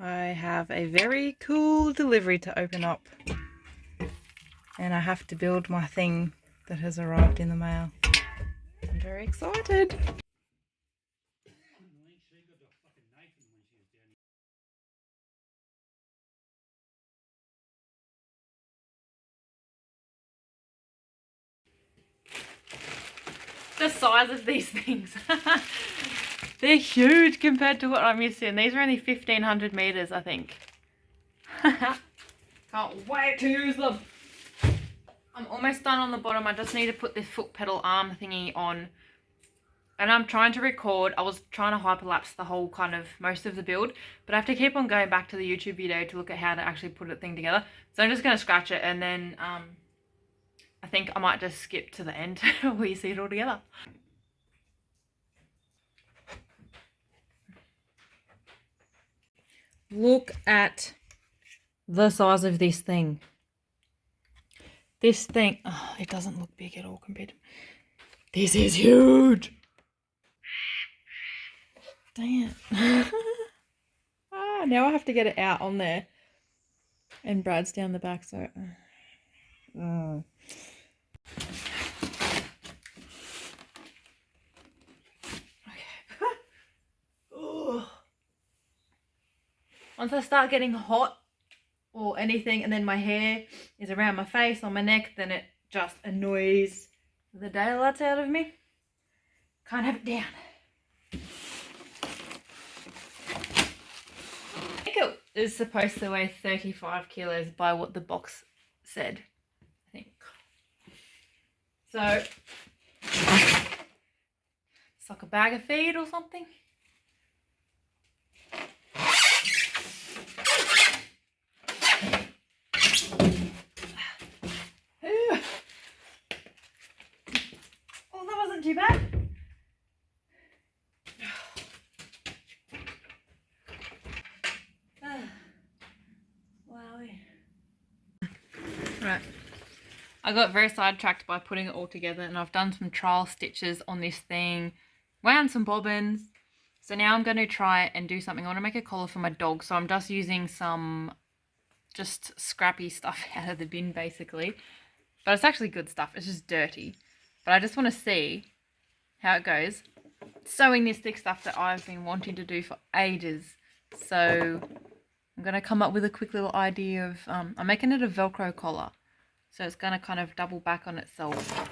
I have a very cool delivery to open up. And I have to build my thing that has arrived in the mail. I'm very excited. The size of these things. They're huge compared to what I'm used to. And these are only 1,500 meters, I think. Can't wait to use them. I'm almost done on the bottom. I just need to put this foot pedal arm thingy on. And I'm trying to record. I was trying to hyperlapse the whole most of the build. But I have to keep on going back to the YouTube video to look at how to actually put the thing together. So I'm just going to scratch it and then I think I might just skip to the end where you see it all together. Look at the size of this thing. This thing, oh, it doesn't look big at all compared to... This is huge. Dang it. Now I have to get it out on there. And Brad's down the back, so... Once I start getting hot or anything and then my hair is around my face or my neck, then it just annoys the daylights out of me. Can't have it down. I think it is supposed to weigh 35 kilos by what the box said, I think. So, it's like a bag of feed or something. Too bad. Wowie. Right. I got very sidetracked by putting it all together and I've done some trial stitches on this thing, wound some bobbins. So now I'm going to try and do something. I want to make a collar for my dog. So I'm just using some just scrappy stuff out of the bin basically. But it's actually good stuff. It's just dirty. But I just want to see how it goes. Sewing this thick stuff that I've been wanting to do for ages. So I'm going to come up with a quick little idea of, I'm making it a Velcro collar. So it's going to kind of double back on itself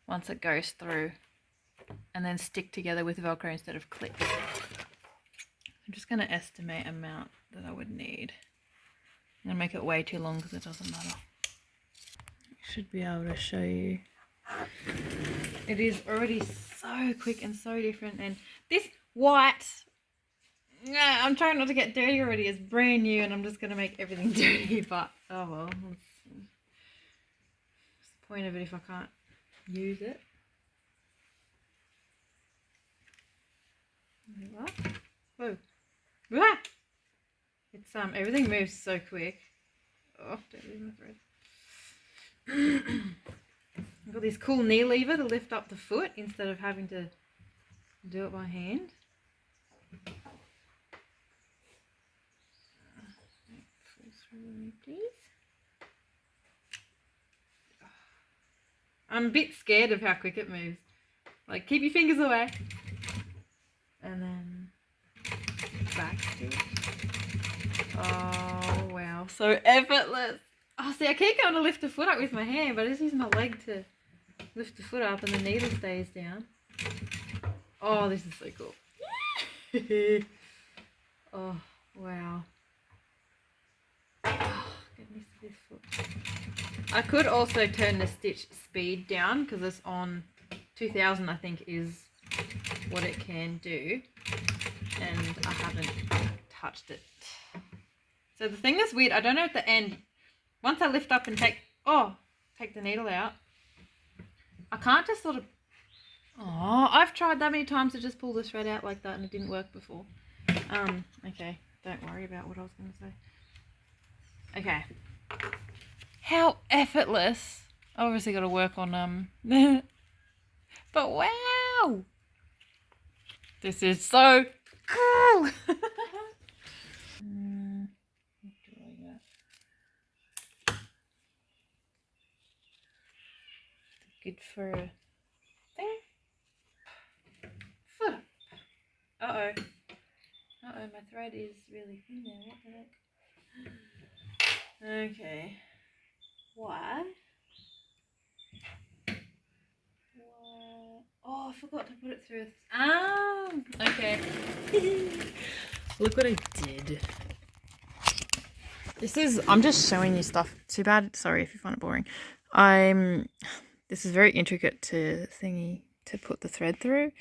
once it goes through. And then stick together with Velcro instead of clips. I'm just going to estimate amount that I would need. I'm going to make it way too long because it doesn't matter. Should be able to show you. It is already so quick and so different, and this white, I'm trying not to get dirty already, it's brand new and I'm just going to make everything dirty, but oh well, what's the point of it if I can't use it? Whoa. Ah! It's everything moves so quick. Oh, don't lose my thread. I've got this cool knee lever to lift up the foot instead of having to do it by hand. Please. I'm a bit scared of how quick it moves. Like, keep your fingers away. And then back to it. Oh, wow. So effortless. Oh, see, I keep going to lift the foot up with my hand, but I just use my leg to lift the foot up and the needle stays down. Oh, this is so cool. Oh, wow. Oh, goodness, this foot. I could also turn the stitch speed down because it's on 2000, I think, is what it can do. And I haven't touched it. So the thing that's weird, I don't know at the end, once I lift up and take the needle out, I can't just sort of, I've tried that many times to just pull the thread out like that and it didn't work before. Okay, don't worry about what I was going to say. Okay. How effortless. Obviously got to work on, but wow. This is so cool. good for a thing. Uh-oh. Uh-oh, my thread is really thin there. What the heck? Okay. What? Oh, I forgot to put it through. Okay. Look what I did. I'm just showing you stuff. Too bad. Sorry if you find it boring. This is very intricate to put the thread through,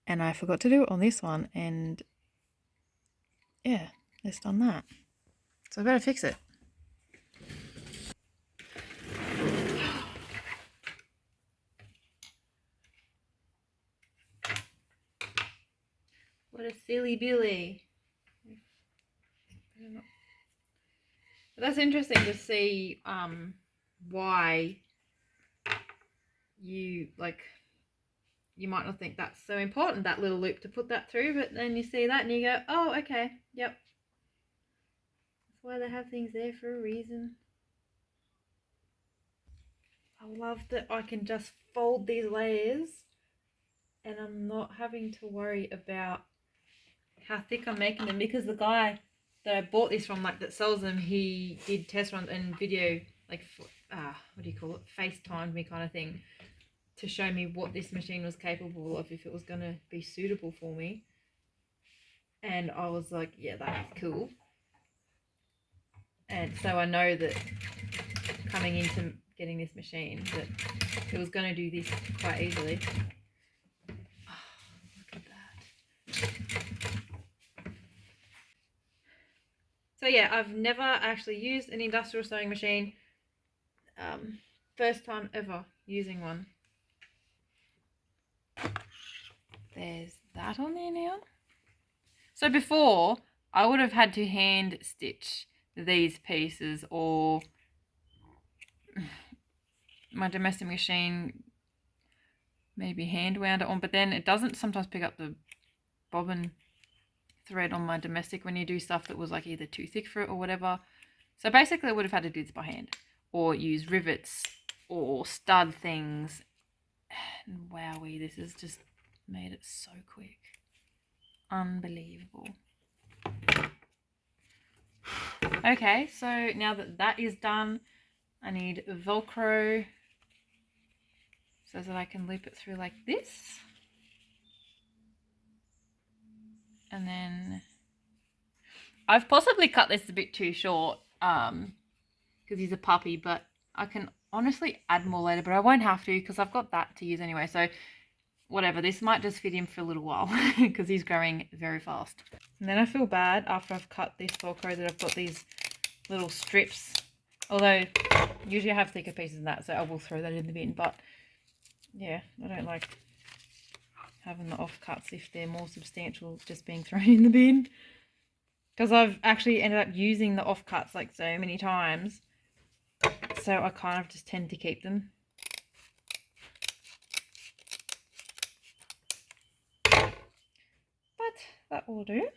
and I forgot to do it on this one, and yeah, it's done that. So I better fix it. What a silly Billy. But that's interesting to see why you might not think that's so important, that little loop, to put that through, but then you see that and you go, oh, okay, yep. That's why they have things there for a reason. I love that I can just fold these layers and I'm not having to worry about how thick I'm making them, because the guy that I bought this from, that sells them, he did test runs and video, what do you call it, FaceTimed me kind of thing, to show me what this machine was capable of, if it was going to be suitable for me. And I was like, yeah, that's cool. And so I know that coming into getting this machine, that it was going to do this quite easily. Oh, look at that. So yeah, I've never actually used an industrial sewing machine. First time ever using one. There's that on there now. So before, I would have had to hand stitch these pieces, or my domestic machine maybe hand wound it on, but then it doesn't sometimes pick up the bobbin thread on my domestic when you do stuff that was either too thick for it or whatever. So basically I would have had to do this by hand, or use rivets or stud things. And wowee, this has just made it so quick. Unbelievable. Okay, so now that is done, I need Velcro so that I can loop it through like this. And then I've possibly cut this a bit too short because he's a puppy, but I can honestly add more later, but I won't have to because I've got that to use anyway. So whatever, this might just fit him for a little while because he's growing very fast. And then I feel bad after I've cut this Velcro that I've got these little strips, although usually I have thicker pieces than that, so I will throw that in the bin. But yeah, I don't like having the offcuts if they're more substantial just being thrown in the bin, because I've actually ended up using the offcuts so many times, so I kind of just tend to keep them. But that will do.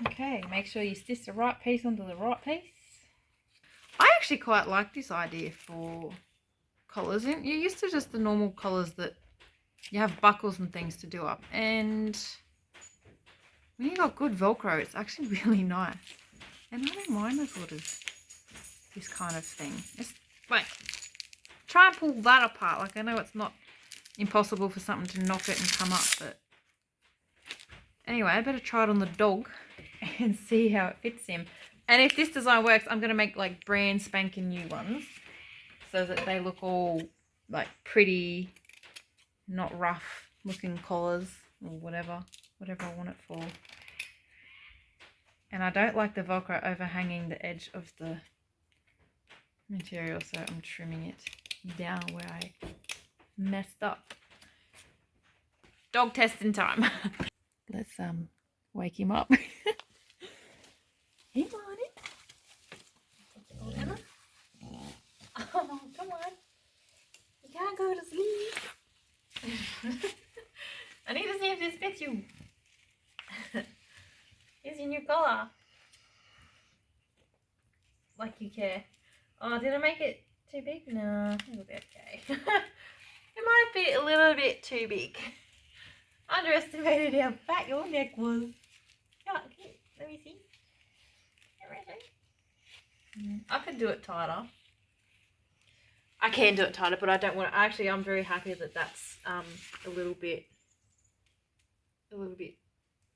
Okay, make sure you stitch the right piece onto the right piece. I actually quite like this idea for collars. You're used to just the normal collars that you have buckles and things to do up, and when you got good Velcro, it's actually really nice. And I don't mind the sort of this kind of thing. It's try and pull that apart. I know it's not impossible for something to knock it and come up, but anyway, I better try it on the dog and see how it fits him. And if this design works, I'm going to make brand spanking new ones so that they look all pretty, not rough looking collars or whatever I want it for. And I don't like the Velcro overhanging the edge of the material, so I'm trimming it down where I messed up. Dog testing time. Let's wake him up. Hey, Marty. Oh, come on. You can't go to sleep. I need to see if this fits you. Here's your new collar. Like you care. Oh, did I make it too big? No, it'll be okay. It might be a little bit too big. Underestimated how fat your neck was. Let me see. I could do it tighter. I can do it tighter, but I don't want to. Actually, I'm very happy that that's a little bit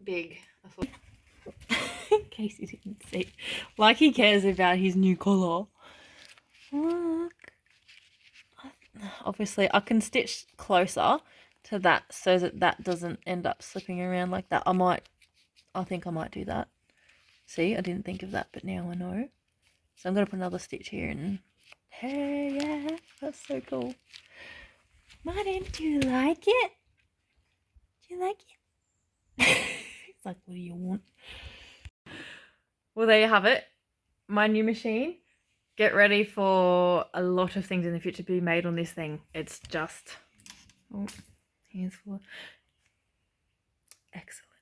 big. I thought. In case you didn't see, like he cares about his new colour. Look. Obviously, I can stitch closer to that so that that doesn't end up slipping around like that. I think I might do that. See, I didn't think of that, but now I know. So I'm going to put another stitch here and... Hey, yeah, that's so cool. Martin, do you like it? Do you like it? It's like, what do you want? Well, there you have it. My new machine. Get ready for a lot of things in the future to be made on this thing. It's just... Oh, hands full. Excellent.